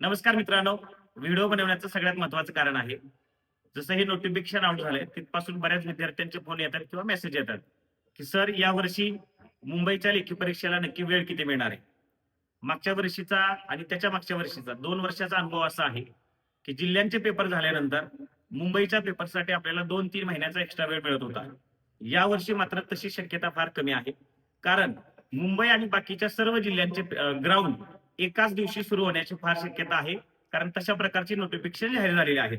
नमस्कार मित्रांनो. व्हिडिओ बनवण्याचं सगळ्यात महत्त्वाचं कारण आहे. जसं हे नोटिफिकेशन आउट झालंय, तिथपासून बऱ्याच विद्यार्थ्यांचे फोन येतात किंवा मेसेज येतात, की सर यावर्षी मुंबईच्या लेखी परीक्षेला नक्की वेळ किती मिळणार आहे? मागच्या वर्षीचा आणि त्याच्या मागच्या वर्षीचा 2 वर्षाचा अनुभव असा आहे, की जिल्ह्यांचे पेपर झाल्यानंतर मुंबईच्या पेपरसाठी आपल्याला 2-3 महिन्याचा एक्स्ट्रा वेळ मिळत होता. यावर्षी मात्र तशी शक्यता फार कमी आहे. कारण मुंबई आणि बाकीच्या सर्व जिल्ह्यांचे ग्राउंड एकाच दिवशी सुरू होण्याची फार शक्यता आहे. कारण तशा प्रकारची नोटिफिकेशन जाहीर झालेली आहेत.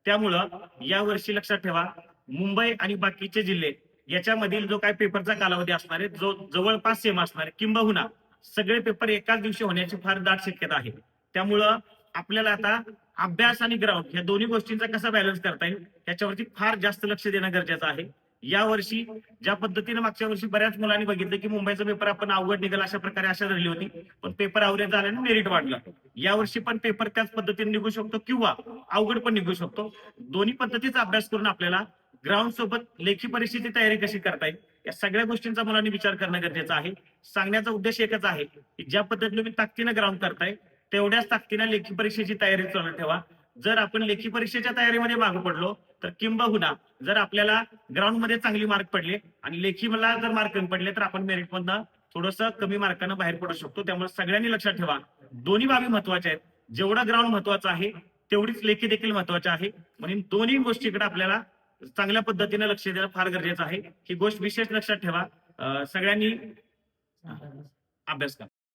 त्यामुळं यावर्षी लक्षात ठेवा, मुंबई आणि बाकीचे जिल्हे याच्यामधील जो काही पेपरचा कालावधी असणार आहे, जो जवळपास सेम असणार आहे, किंबहुना सगळे पेपर एकाच दिवशी होण्याची फार दाट शक्यता आहे. त्यामुळं आपल्याला आता अभ्यास आणि ग्राउंड या दोन्ही गोष्टींचा कसा बॅलन्स करता येईल याच्यावरती फार जास्त लक्ष देणं गरजेचं आहे. यावर्षी ज्या पद्धतीने मागच्या वर्षी बऱ्याच मुलांनी बघितलं की मुंबईचा पेपर आपण अवघड निघाल अशा प्रकारे आशा धरली होती, पण पेपर अवरेज झाल्याने मेरिट वाढलं. यावर्षी पण पेपर त्याच पद्धतीने निघू शकतो किंवा अवघड पण निघू शकतो. दोन्ही पद्धतीचा अभ्यास करून आपल्याला ग्राउंड सोबत लेखी परीक्षेची तयारी कशी करता येईल या सगळ्या गोष्टींचा मुलांनी विचार करणं गरजेचं आहे. सांगण्याचा उद्देश एकच आहे की ज्या पद्धतीने तुम्ही ताकदीनं ग्राउंड करताय तेवढ्याच ताकदीनं लेखी परीक्षेची तयारी चालू ठेवा. जर आपण लेखी परीक्षेच्या तयारीमध्ये मागे पडलो तर किंबहुना जर आपल्याला ग्राउंड मध्ये चांगली मार्क पडले आणि लेखी मला जर मार्क कमी पडले तर आपण मेरिट मधनं थोडस कमी मार्कानं बाहेर पडू शकतो. त्यामुळे सगळ्यांनी लक्षात ठेवा, दोन्ही बाबी महत्वाच्या आहेत. जेवढा ग्राउंड महत्वाचा आहे तेवढीच लेखी देखील महत्वाची आहे. म्हणून दोन्ही गोष्टीकडे आपल्याला चांगल्या पद्धतीने लक्ष देणं फार गरजेचं आहे. ही गोष्ट विशेष लक्षात ठेवा. सगळ्यांनी अभ्यास करा.